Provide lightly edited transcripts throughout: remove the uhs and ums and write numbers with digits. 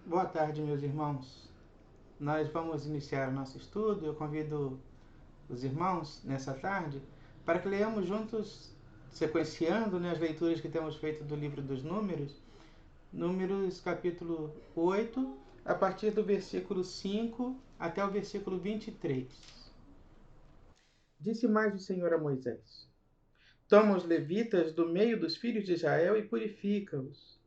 Boa tarde, meus irmãos. Nós vamos iniciar o nosso estudo. Eu convido os irmãos nessa tarde para que leiamos juntos, sequenciando, as leituras que temos feito do livro dos Números, Números capítulo 8, a partir do versículo 5 até o versículo 23. Disse mais o Senhor a Moisés: Toma os levitas do meio dos filhos de Israel e purifica-os.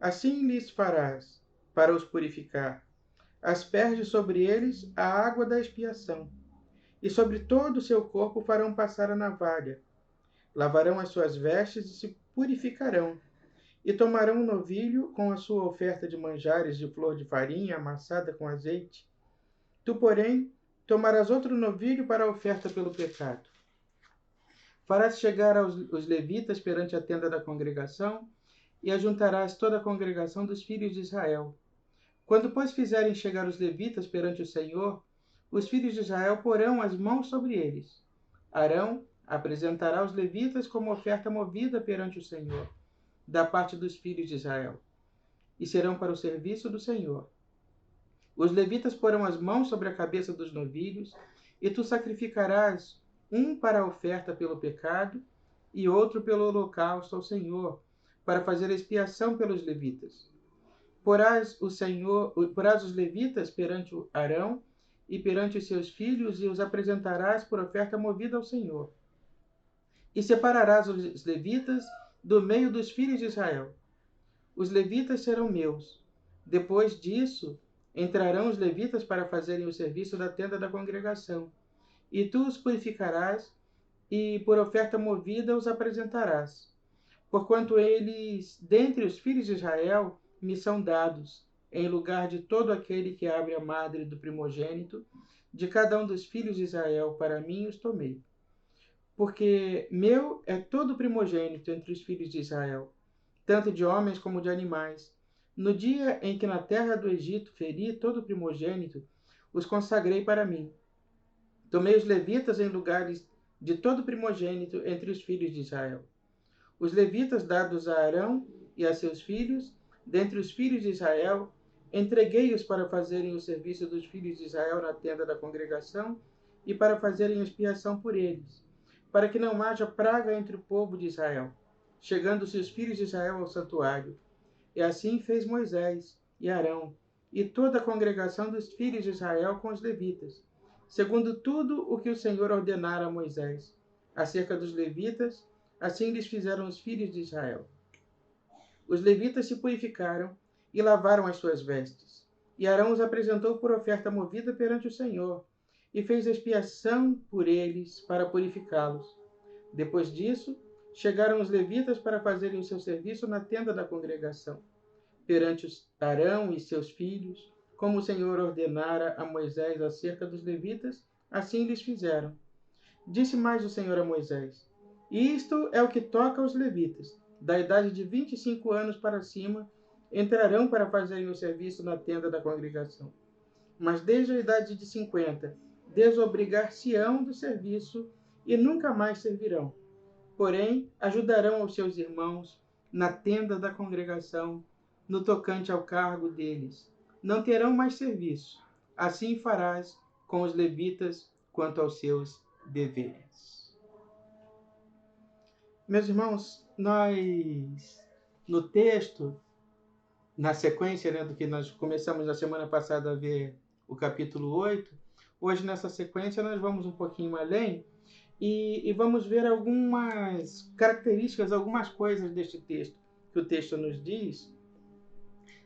Assim lhes farás, para os purificar. Asperge sobre eles a água da expiação, e sobre todo o seu corpo farão passar a navalha. Lavarão as suas vestes e se purificarão, e tomarão um novilho com a sua oferta de manjares de flor de farinha amassada com azeite. Tu, porém, tomarás outro novilho para a oferta pelo pecado. Farás chegar os levitas perante a tenda da congregação, e ajuntarás toda a congregação dos filhos de Israel. Quando, pois, fizerem chegar os levitas perante o Senhor, os filhos de Israel porão as mãos sobre eles. Arão apresentará os levitas como oferta movida perante o Senhor, da parte dos filhos de Israel, e serão para o serviço do Senhor. Os levitas porão as mãos sobre a cabeça dos novilhos, e tu sacrificarás um para a oferta pelo pecado e outro pelo holocausto ao Senhor, para fazer expiação pelos levitas. Porás os levitas perante Arão e perante os seus filhos, e os apresentarás por oferta movida ao Senhor. E separarás os levitas do meio dos filhos de Israel. Os levitas serão meus. Depois disso, entrarão os levitas para fazerem o serviço da tenda da congregação. E tu os purificarás, e por oferta movida os apresentarás. Porquanto eles, dentre os filhos de Israel, me são dados, em lugar de todo aquele que abre a madre do primogênito, de cada um dos filhos de Israel, para mim os tomei. Porque meu é todo primogênito entre os filhos de Israel, tanto de homens como de animais. No dia em que na terra do Egito feri todo primogênito, os consagrei para mim. Tomei os levitas em lugares de todo primogênito entre os filhos de Israel. Os levitas dados a Arão e a seus filhos, dentre os filhos de Israel, entreguei-os para fazerem o serviço dos filhos de Israel na tenda da congregação e para fazerem expiação por eles, para que não haja praga entre o povo de Israel, chegando-se os filhos de Israel ao santuário. E assim fez Moisés e Arão e toda a congregação dos filhos de Israel com os levitas, segundo tudo o que o Senhor ordenara a Moisés. Acerca dos levitas, assim lhes fizeram os filhos de Israel. Os levitas se purificaram e lavaram as suas vestes. E Arão os apresentou por oferta movida perante o Senhor, e fez expiação por eles para purificá-los. Depois disso, chegaram os levitas para fazerem o seu serviço na tenda da congregação, perante Arão e seus filhos, como o Senhor ordenara a Moisés acerca dos levitas, assim lhes fizeram. Disse mais o Senhor a Moisés: Isto é o que toca aos levitas, da idade de 25 anos para cima, entrarão para fazerem o serviço na tenda da congregação. Mas desde a idade de 50, desobrigar-se-ão do serviço e nunca mais servirão. Porém, ajudarão aos seus irmãos na tenda da congregação, no tocante ao cargo deles. Não terão mais serviço. Assim farás com os levitas quanto aos seus deveres. Meus irmãos, nós, no texto, na sequência do que nós começamos na semana passada a ver o capítulo 8, hoje nessa sequência nós vamos um pouquinho além e vamos ver algumas características, algumas coisas deste texto, que o texto nos diz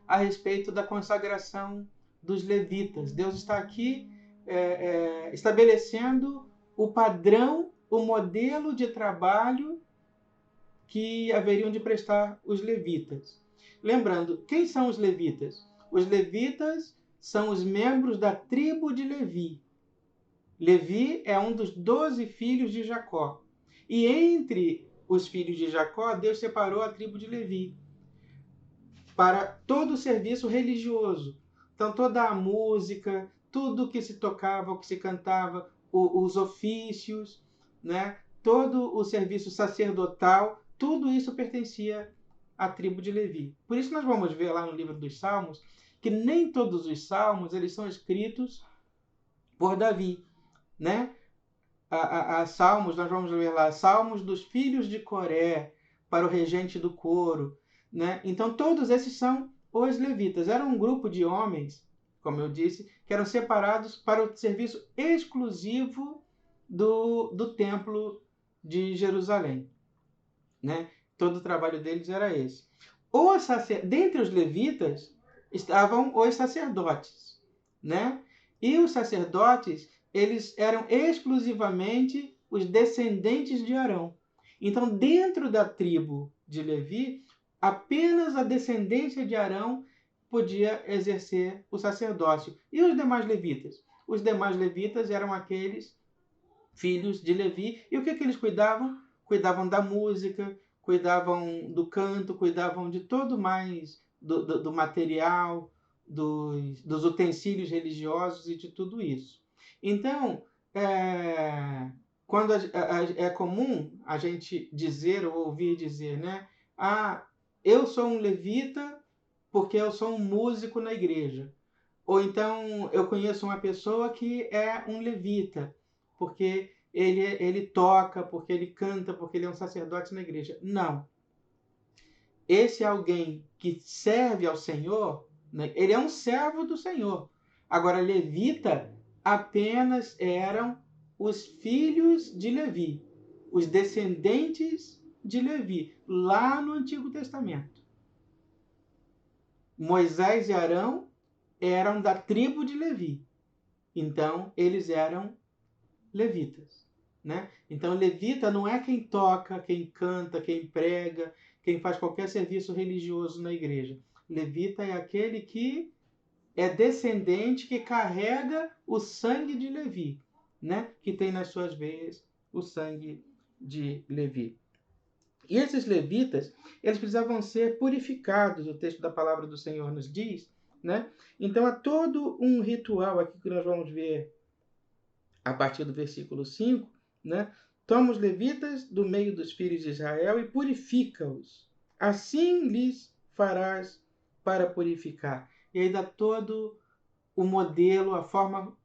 a respeito da consagração dos levitas. Deus está aqui estabelecendo o padrão, o modelo de trabalho que haveriam de prestar os levitas. Lembrando, quem são os levitas? Os levitas são os membros da tribo de Levi. Levi é um dos 12 filhos de Jacó. E entre os filhos de Jacó, Deus separou a tribo de Levi para todo o serviço religioso. Então, toda a música, tudo que se tocava, o que se cantava, os ofícios, todo o serviço sacerdotal, tudo isso pertencia à tribo de Levi. Por isso nós vamos ver lá no livro dos Salmos que nem todos os salmos eles são escritos por Davi, né? A salmos, nós vamos ver lá, salmos dos filhos de Coré, para o regente do coro, né? Então todos esses são os levitas. Era um grupo de homens, como eu disse, que eram separados para o serviço exclusivo do templo de Jerusalém, né? Todo o trabalho deles era esse. Dentre os levitas estavam os sacerdotes, né? E os sacerdotes, eles eram exclusivamente os descendentes de Arão. Então, dentro da tribo de Levi, apenas a descendência de Arão podia exercer o sacerdócio. E os demais levitas? Os demais levitas eram aqueles filhos de Levi. E o que eles cuidavam? Cuidavam da música, cuidavam do canto, cuidavam de todo mais, do material, dos utensílios religiosos e de tudo isso. Então, quando é comum a gente dizer ou ouvir dizer, né? Eu sou um levita porque eu sou um músico na igreja. Ou então eu conheço uma pessoa que é um levita, porque ele toca, porque ele canta, porque ele é um sacerdote na igreja. Não. Esse é alguém que serve ao Senhor, né? Ele é um servo do Senhor. Agora, levita apenas eram os filhos de Levi, os descendentes de Levi, lá no Antigo Testamento. Moisés e Arão eram da tribo de Levi. Então, eles eram levitas, né? Então, levita não é quem toca, quem canta, quem prega, quem faz qualquer serviço religioso na igreja. Levita é aquele que é descendente, que carrega o sangue de Levi, né? Que tem nas suas veias o sangue de Levi. E esses levitas, eles precisavam ser purificados, o texto da palavra do Senhor nos diz, né? Então há todo um ritual aqui que nós vamos ver a partir do versículo 5, né? Toma os levitas do meio dos filhos de Israel e purifica-os. Assim lhes farás para purificar. E aí dá todo o modelo, a forma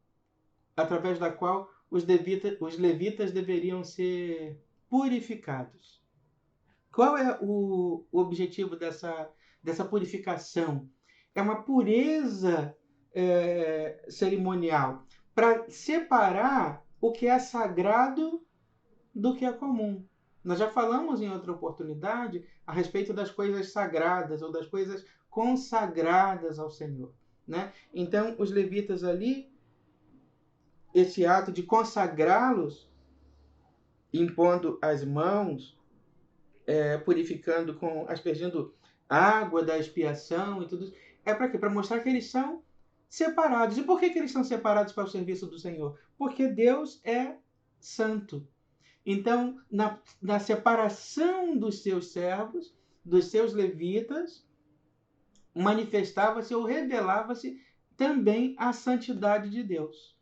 através da qual os levitas deveriam ser purificados. Qual é o objetivo dessa purificação? É uma pureza cerimonial para separar o que é sagrado do que é comum. Nós já falamos em outra oportunidade a respeito das coisas sagradas ou das coisas consagradas ao Senhor, né? Então, os levitas ali, esse ato de consagrá-los, impondo as mãos, purificando, aspergindo água da expiação e tudo isso, é para quê? Para mostrar que eles são separados. E por que eles são separados para o serviço do Senhor? Porque Deus é santo. Então, na separação dos seus servos, dos seus levitas, manifestava-se ou revelava-se também a santidade de Deus,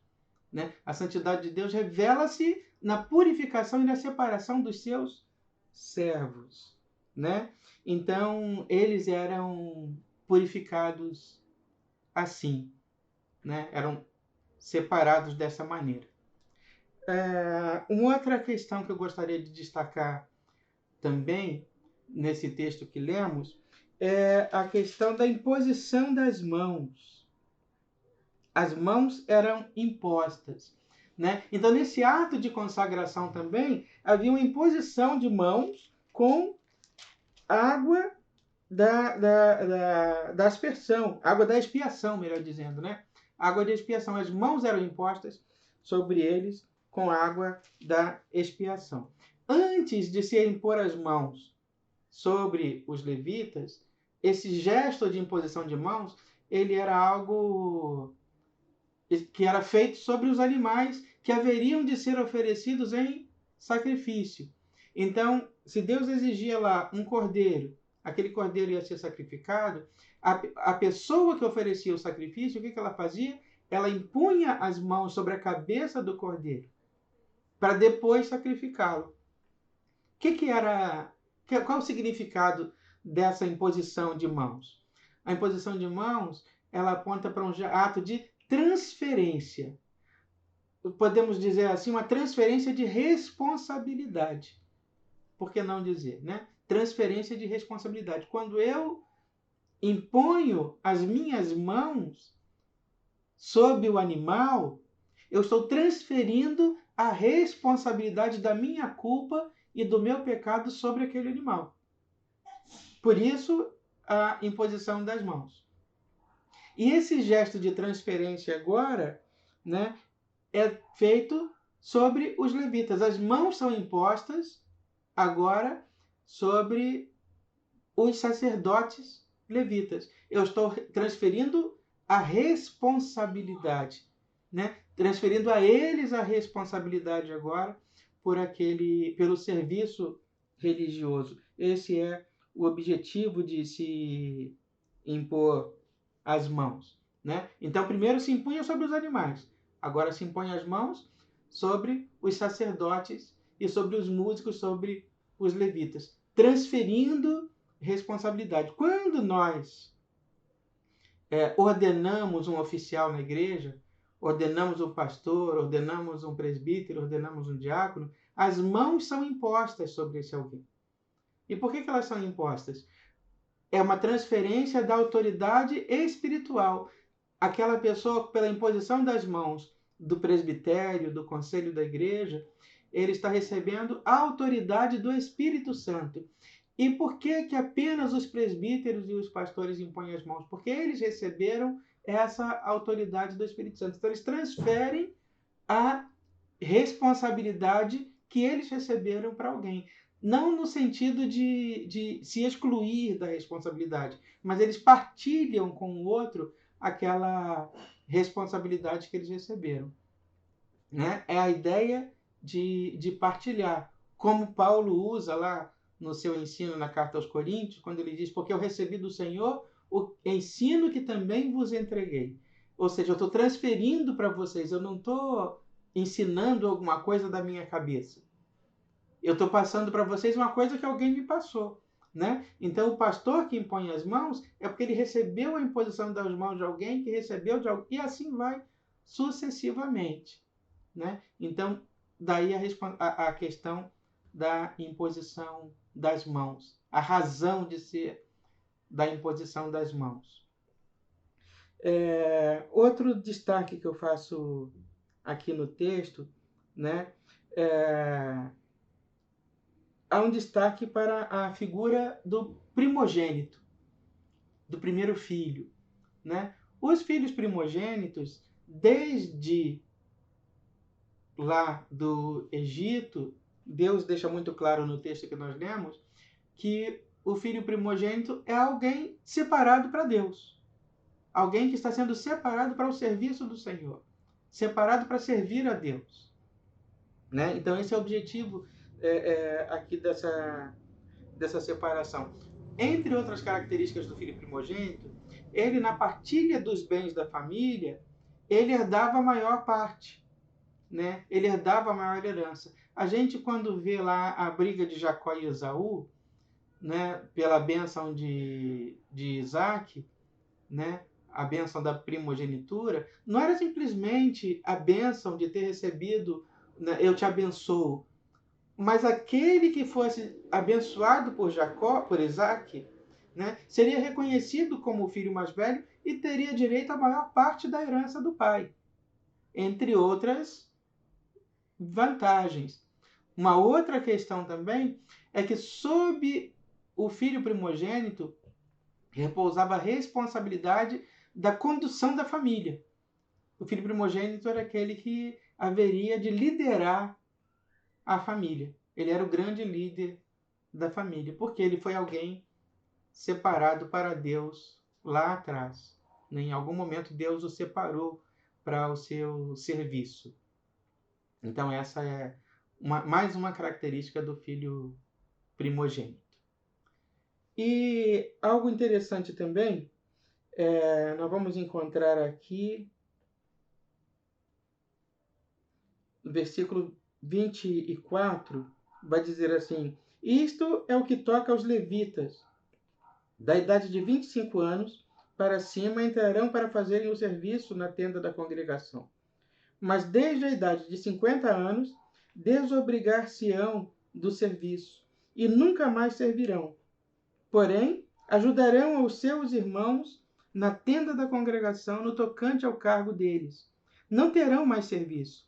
né? A santidade de Deus revela-se na purificação e na separação dos seus servos, né? Então, eles eram purificados assim, né? Eram separados dessa maneira. Uma outra questão que eu gostaria de destacar também, nesse texto que lemos, é a questão da imposição das mãos. As mãos eram impostas, né? Então, nesse ato de consagração também, havia uma imposição de mãos com água da aspersão, água da expiação, melhor dizendo, né? Água de expiação. As mãos eram impostas sobre eles com água da expiação. Antes de se impor as mãos sobre os levitas, esse gesto de imposição de mãos, ele era algo que era feito sobre os animais que haveriam de ser oferecidos em sacrifício. Então, se Deus exigia lá um cordeiro, aquele cordeiro ia ser sacrificado, a pessoa que oferecia o sacrifício, o que ela fazia? Ela impunha as mãos sobre a cabeça do cordeiro, para depois sacrificá-lo. Qual o significado dessa imposição de mãos? A imposição de mãos ela aponta para um ato de transferência. Podemos dizer assim, uma transferência de responsabilidade. Por que não dizer, né? Transferência de responsabilidade. Quando eu imponho as minhas mãos sobre o animal, eu estou transferindo a responsabilidade da minha culpa e do meu pecado sobre aquele animal. Por isso, a imposição das mãos. E esse gesto de transferência agora, né, é feito sobre os levitas. As mãos são impostas agora sobre os sacerdotes levitas. Eu estou transferindo a responsabilidade, né? Transferindo a eles a responsabilidade agora pelo serviço religioso. Esse é o objetivo de se impor as mãos, né? Então, primeiro se impunha sobre os animais, agora se impõe as mãos sobre os sacerdotes e sobre os músicos, sobre os levitas, transferindo responsabilidade. Quando nós ordenamos um oficial na igreja, ordenamos um pastor, ordenamos um presbítero, ordenamos um diácono, as mãos são impostas sobre esse alguém. E por que elas são impostas? É uma transferência da autoridade espiritual. Aquela pessoa, pela imposição das mãos do presbitério, do conselho da igreja, ele está recebendo a autoridade do Espírito Santo. E por que apenas os presbíteros e os pastores impõem as mãos? Porque eles receberam essa autoridade do Espírito Santo. Então, eles transferem a responsabilidade que eles receberam para alguém. Não no sentido de se excluir da responsabilidade, mas eles partilham com o outro aquela responsabilidade que eles receberam. Né? É a ideia de partilhar. Como Paulo usa lá no seu ensino na carta aos Coríntios, quando ele diz, porque eu recebi do Senhor o ensino que também vos entreguei. Ou seja, eu estou transferindo para vocês, eu não estou ensinando alguma coisa da minha cabeça. Eu estou passando para vocês uma coisa que alguém me passou. Né? Então, o pastor que impõe as mãos é porque ele recebeu a imposição das mãos de alguém, que recebeu de alguém, e assim vai sucessivamente. Né? Então, daí a questão da imposição das mãos, a razão de ser da imposição das mãos. Outro destaque que eu faço aqui no texto, né, há um destaque para a figura do primogênito, do primeiro filho. Né? Os filhos primogênitos, desde lá do Egito, Deus deixa muito claro no texto que nós lemos que o filho primogênito é alguém separado para Deus. Alguém que está sendo separado para o serviço do Senhor. Separado para servir a Deus. Né? Então esse é o objetivo aqui dessa separação. Entre outras características do filho primogênito, ele na partilha dos bens da família, ele herdava a maior parte. Né? Ele herdava a maior herança. A gente, quando vê lá a briga de Jacó e Esaú, né, pela bênção de Isaac, né, a bênção da primogenitura, não era simplesmente a bênção de ter recebido, né, eu te abençoo, mas aquele que fosse abençoado por Jacó, por Isaac, né, seria reconhecido como o filho mais velho e teria direito à maior parte da herança do pai, entre outras vantagens. Uma outra questão também é que sob o filho primogênito repousava a responsabilidade da condução da família. O filho primogênito era aquele que haveria de liderar a família. Ele era o grande líder da família, porque ele foi alguém separado para Deus lá atrás. Em algum momento Deus o separou para o seu serviço. Então essa é mais uma característica do filho primogênito. E algo interessante também, nós vamos encontrar aqui no versículo 24, vai dizer assim: isto é o que toca aos levitas, da idade de 25 anos, para cima entrarão para fazerem o serviço na tenda da congregação. Mas desde a idade de 50 anos, desobrigar-se-ão do serviço, e nunca mais servirão. Porém, ajudarão aos seus irmãos na tenda da congregação no tocante ao cargo deles. Não terão mais serviço.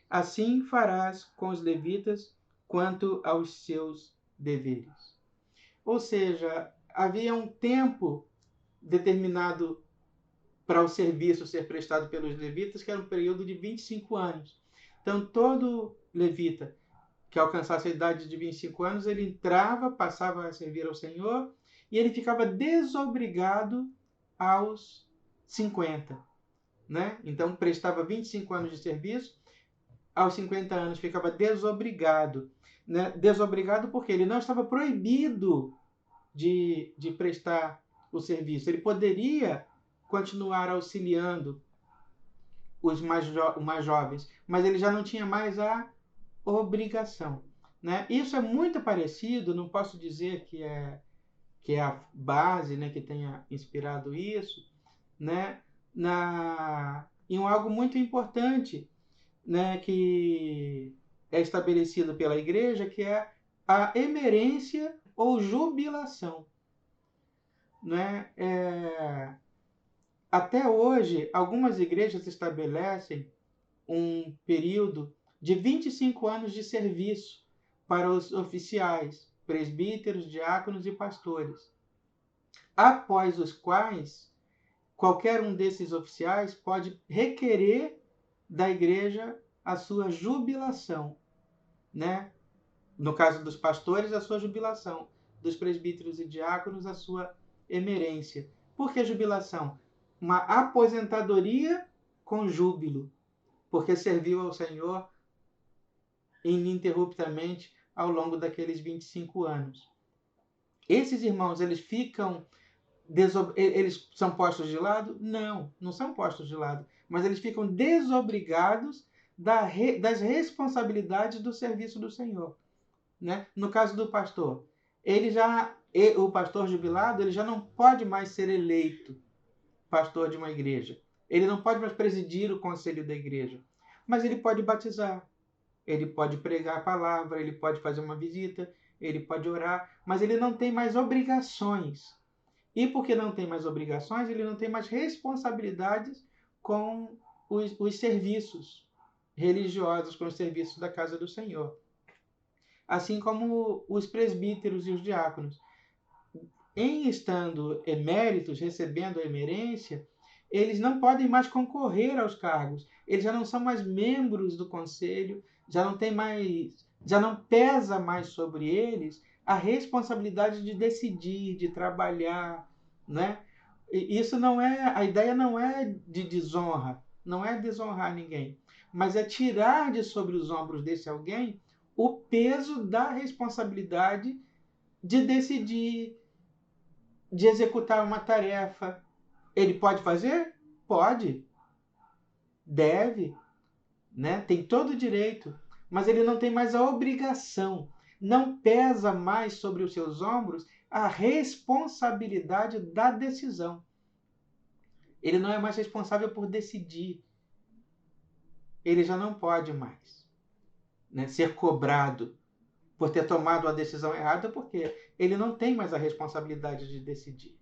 Assim farás com os levitas quanto aos seus deveres. Ou seja, havia um tempo determinado para o serviço ser prestado pelos levitas, que era um período de 25 anos. Então, todo levita que alcançasse a idade de 25 anos, ele entrava, passava a servir ao Senhor, e ele ficava desobrigado aos 50. Né? Então, prestava 25 anos de serviço, aos 50 anos ficava desobrigado. Né? Desobrigado porque ele não estava proibido de prestar o serviço. Ele poderia continuar auxiliando os mais jovens, mas ele já não tinha mais a obrigação. Né? Isso é muito parecido, não posso dizer que é a base, né, que tenha inspirado isso, né, em algo muito importante, né, que é estabelecido pela igreja, que é a emerência ou jubilação. Né? Até hoje, algumas igrejas estabelecem um período de 25 anos de serviço para os oficiais, presbíteros, diáconos e pastores, após os quais qualquer um desses oficiais pode requerer da igreja a sua jubilação, né? No caso dos pastores, a sua jubilação, dos presbíteros e diáconos, a sua emerência. Por que jubilação? Uma aposentadoria com júbilo, porque serviu ao Senhor ininterruptamente ao longo daqueles 25 anos. Esses irmãos, eles são postos de lado? Não, não são postos de lado, mas eles ficam desobrigados das responsabilidades do serviço do Senhor. Né? No caso do pastor, o pastor jubilado, ele já não pode mais ser eleito pastor de uma igreja. Ele não pode mais presidir o conselho da igreja, mas ele pode batizar, ele pode pregar a palavra, ele pode fazer uma visita, ele pode orar, mas ele não tem mais obrigações. E porque não tem mais obrigações, ele não tem mais responsabilidades com os serviços religiosos, com os serviços da casa do Senhor. Assim como os presbíteros e os diáconos. Em estando eméritos, recebendo a emerência, eles não podem mais concorrer aos cargos. Eles já não são mais membros do conselho, já não pesa mais sobre eles a responsabilidade de decidir, de trabalhar, né? Isso a ideia não é de desonra, não é desonrar ninguém, mas é tirar de sobre os ombros desse alguém o peso da responsabilidade de decidir, de executar uma tarefa. Ele pode fazer? Pode. Deve, né? Tem todo o direito, mas ele não tem mais a obrigação. Não pesa mais sobre os seus ombros a responsabilidade da decisão. Ele não é mais responsável por decidir. Ele já não pode mais, né, ser cobrado por ter tomado uma decisão errada, porque ele não tem mais a responsabilidade de decidir.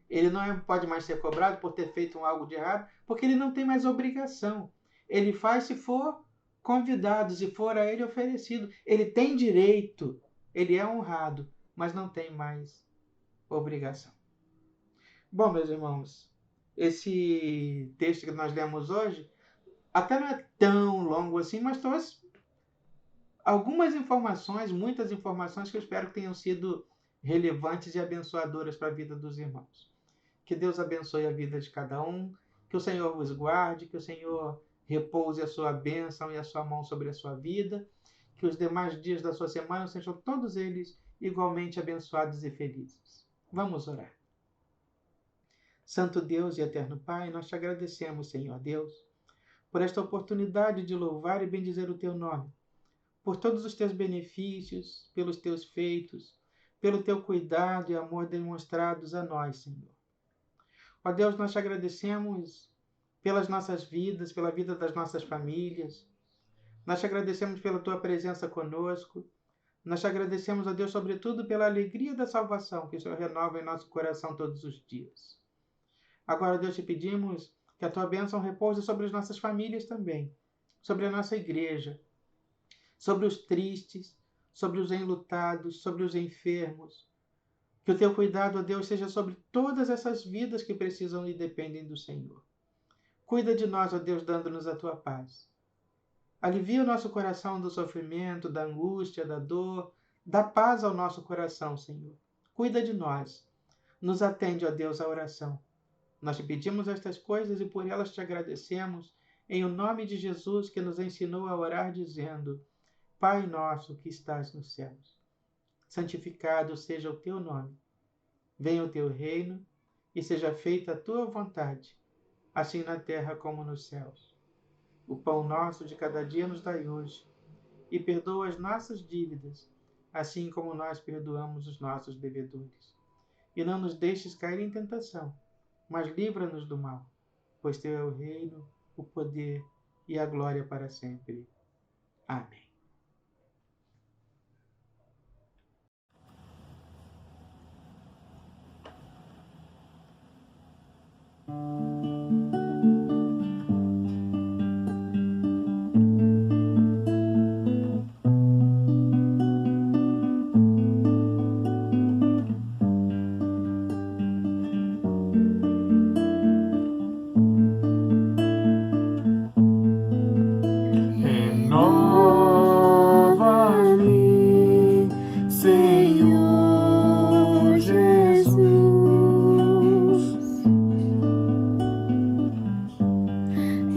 Ele não pode mais ser cobrado por ter feito algo de errado, porque ele não tem mais obrigação. Ele faz se for convidado, se for a ele oferecido. Ele tem direito, ele é honrado, mas não tem mais obrigação. Bom, meus irmãos, esse texto que nós lemos hoje até não é tão longo assim, mas trouxe algumas informações, muitas informações que eu espero que tenham sido relevantes e abençoadoras para a vida dos irmãos. Que Deus abençoe a vida de cada um, que o Senhor vos guarde, que o Senhor repouse a sua bênção e a sua mão sobre a sua vida, que os demais dias da sua semana sejam todos eles igualmente abençoados e felizes. Vamos orar. Santo Deus e eterno Pai, nós te agradecemos, Senhor Deus, por esta oportunidade de louvar e bendizer o teu nome, por todos os teus benefícios, pelos teus feitos, pelo teu cuidado e amor demonstrados a nós, Senhor. Ó Deus, nós te agradecemos pelas nossas vidas, pela vida das nossas famílias. Nós te agradecemos pela tua presença conosco. Nós te agradecemos, ó Deus, sobretudo pela alegria da salvação que o Senhor renova em nosso coração todos os dias. Agora, Deus, te pedimos que a tua bênção repouse sobre as nossas famílias também, sobre a nossa igreja, sobre os tristes, sobre os enlutados, sobre os enfermos. Que o teu cuidado, ó Deus, seja sobre todas essas vidas que precisam e dependem do Senhor. Cuida de nós, ó Deus, dando-nos a tua paz. Alivia o nosso coração do sofrimento, da angústia, da dor. Dá paz ao nosso coração, Senhor. Cuida de nós. Nos atende, ó Deus, a oração. Nós te pedimos estas coisas e por elas te agradecemos, em o nome de Jesus, que nos ensinou a orar dizendo: Pai nosso que estás nos céus, santificado seja o teu nome. Venha o teu reino e seja feita a tua vontade, assim na terra como nos céus. O pão nosso de cada dia nos dai hoje, e perdoa as nossas dívidas, assim como nós perdoamos os nossos devedores. E não nos deixes cair em tentação, mas livra-nos do mal, pois teu é o reino, o poder e a glória para sempre. Amém. Renova-me, Senhor Jesus.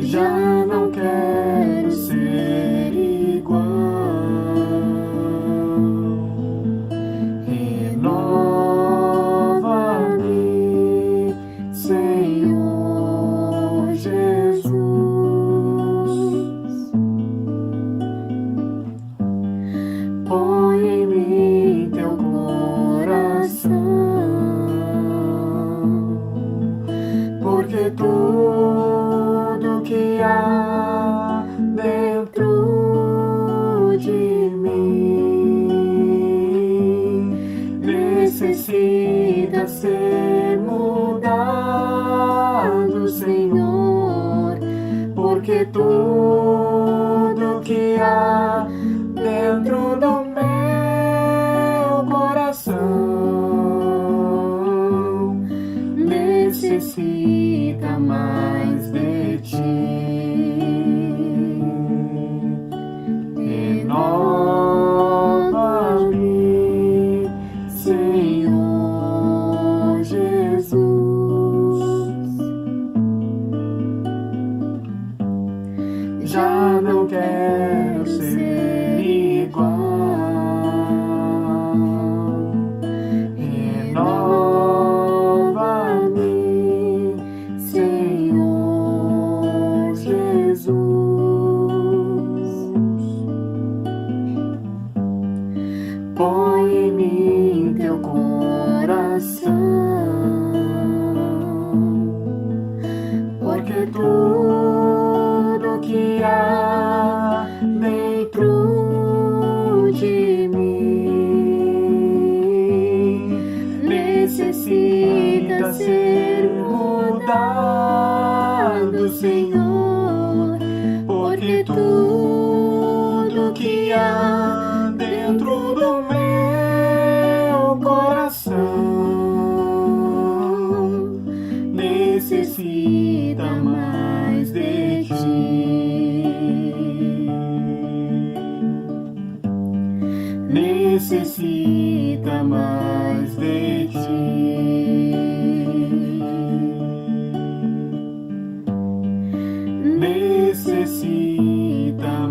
Já não quero ser igual. Renova-me, Senhor Jesus. Põe em mim teu coração, porque tudo que há dentro de mim necessita ser mudado, Senhor, porque tudo que há dentro do meu coração necessita mais de ti. Renova-me, Senhor Jesus. Já não quero ser igual. Renova-me, Senhor Jesus. Põe em mim teu coração, porque tudo que há dentro de mim necessita ser mudado, Senhor, porque tudo que há dentro do meu coração necessita mais de ti. Necessita mais de ti. Necessita